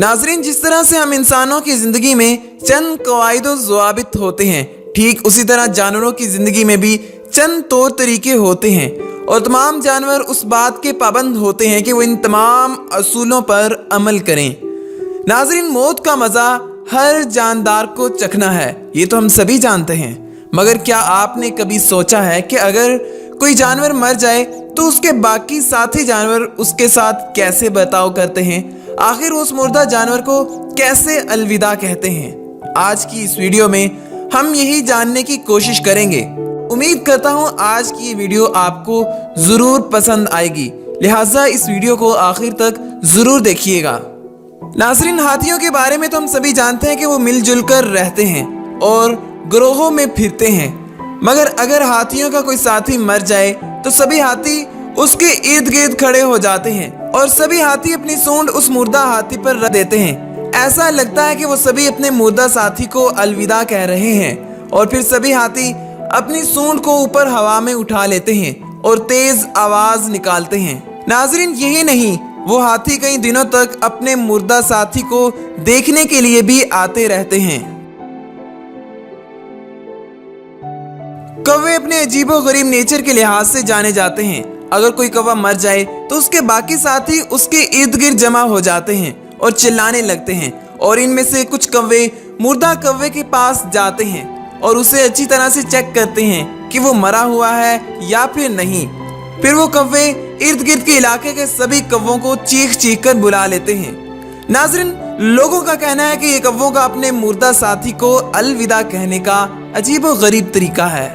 नाजरीन, जिस तरह से हम इंसानों की ज़िंदगी में चंद कवायद ज़वाबित होते हैं, ठीक उसी तरह जानवरों की ज़िंदगी में भी चंद तौर तरीके होते हैं और तमाम जानवर उस बात के पाबंद होते हैं कि वो इन तमाम असूलों पर अमल करें। नाजरीन, मौत का मज़ा हर जानदार को चखना है, ये तो हम सभी जानते हैं। मगर क्या आपने कभी सोचा है कि अगर कोई जानवर मर जाए तो उसके बाकी साथी जानवर उसके साथ कैसे बर्ताव करते हैं? आखिर उस मुर्दा जानवर को कैसे अलविदा कहते हैं? आज की इस वीडियो में हम यही जानने की कोशिश करेंगे। उम्मीद करता हूँ आज की ये वीडियो आपको ज़रूर पसंद आएगी, लिहाजा इस वीडियो को आखिर तक ज़रूर देखिएगा। नाज़रीन, हाथियों के बारे में तो हम सभी जानते हैं कि वो मिलजुल कर रहते हैं और ग्रोहों में फिरते हैं। मगर अगर हाथियों का कोई साथी मर जाए तो सभी हाथी उसके इर्द गिर्द खड़े हो जाते हैं और सभी हाथी अपनी सूंड उस मुर्दा हाथी पर रख देते हैं। ऐसा लगता है कि वो सभी अपने मुर्दा साथी को अलविदा कह रहे हैं और फिर सभी हाथी अपनी सूंड को ऊपर हवा में उठा लेते हैं और तेज आवाज निकालते हैं। नाजरीन, यही नहीं, वो हाथी कई दिनों तक अपने मुर्दा साथी को देखने के लिए भी आते रहते हैं। कौवे अपने अजीबो-गरीब नेचर के लिहाज से जाने जाते हैं। अगर कोई कौवा मर जाए तो उसके बाकी साथी उसके इर्द गिर्द जमा हो जाते हैं और चिल्लाने लगते हैं और इनमें से कुछ कौवे मुर्दा कौवे के पास जाते हैं और उसे अच्छी तरह से चेक करते हैं कि वो मरा हुआ है या फिर नहीं। फिर वो कौवे इर्द गिर्द के इलाके के सभी कौवों को चीख चीख कर बुला लेते हैं। नाज़रीन, लोगों का कहना है कि ये कौवों का अपने मुर्दा साथी को अलविदा कहने का अजीबो-गरीब तरीका है।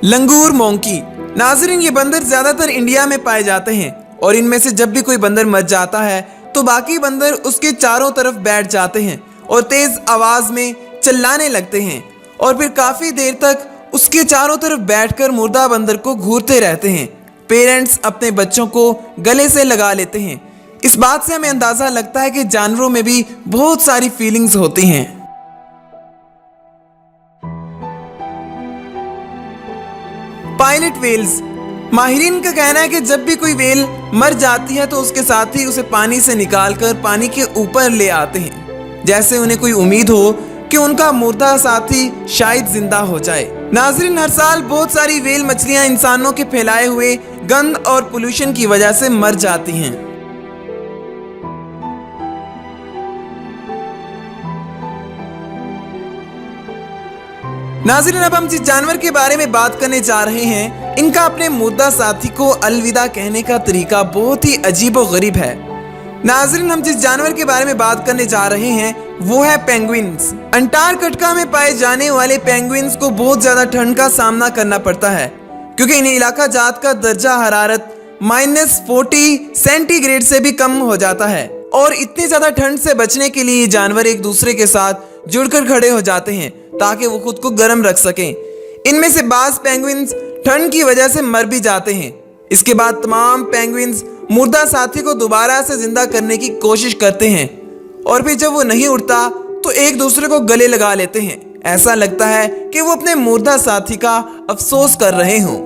लंगूर मोंकी। नाज़रीन, ये बंदर ज्यादातर इंडिया में पाए जाते हैं और इनमें से जब भी कोई बंदर मर जाता है तो बाकी बंदर उसके चारों तरफ बैठ जाते हैं और तेज आवाज में चिल्लाने लगते हैं और फिर काफी देर तक उसके चारों तरफ बैठकर मुर्दा बंदर को घूरते रहते हैं। पेरेंट्स अपने बच्चों को गले से लगा लेते हैं। इस बात से हमें अंदाजा लगता है कि जानवरों में भी बहुत सारी फीलिंग्स होती हैं। Pilot Wales. माहिरीन का कहना है कि जब भी कोई वेल मर जाती है तो उसके साथी उसे पानी से निकालकर पानी के ऊपर ले आते हैं, जैसे उन्हें कोई उम्मीद हो कि उनका मुर्दा साथी शायद जिंदा हो जाए। नाज़रीन, हर साल बहुत सारी वेल मछलियां इंसानों के फैलाए हुए गंद और पोल्यूशन की वजह से मर जाती हैं। नाज़रीन, अब हम जिस जानवर के बारे में बात करने जा रहे हैं, इनका अपने मुर्दा साथी को अलविदा कहने का तरीका बहुत ही अजीबो-गरीब है। नाज़रीन, हम जिस जानवर के बारे में बात करने जा रहे हैं वो है पेंगुइन्स। अंटार्कटिका में पाए जाने वाले पेंगुइन्स को बहुत ज्यादा ठंड का सामना करना पड़ता है क्योंकि इन्हें इलाका जात का दर्जा हरारत -40 सेंटीग्रेड से भी कम हो जाता है और इतनी ज्यादा ठंड से बचने के लिए जानवर एक दूसरे के साथ जुड़कर खड़े हो जाते हैं ताकि वो खुद को गर्म रख सकें। इनमें से बाज़ पेंगुइन्स ठंड की वजह से मर भी जाते हैं। इसके बाद तमाम पेंगुइन्स मुर्दा साथी को दोबारा से जिंदा करने की कोशिश करते हैं और फिर जब वो नहीं उठता तो एक दूसरे को गले लगा लेते हैं। ऐसा लगता है कि वो अपने मुर्दा साथी का अफसोस कर रहे हों।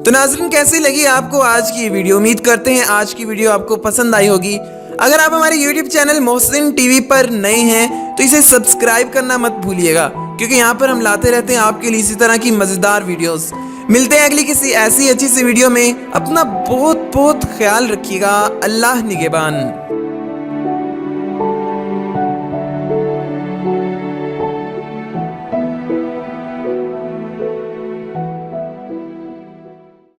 तो नाज़रीन, कैसी लगी आपको आज की वीडियो? उम्मीद करते हैं आज की वीडियो आपको पसंद आई होगी। अगर आप हमारे YouTube चैनल मोहसिन टीवी पर नए हैं तो इसे सब्सक्राइब करना मत भूलिएगा क्योंकि यहाँ पर हम लाते रहते हैं आपके लिए इसी तरह की मज़ेदार वीडियोस। मिलते हैं अगली किसी ऐसी अच्छी सी वीडियो में। अपना बहुत बहुत ख्याल रखिएगा। अल्लाह निगहबान।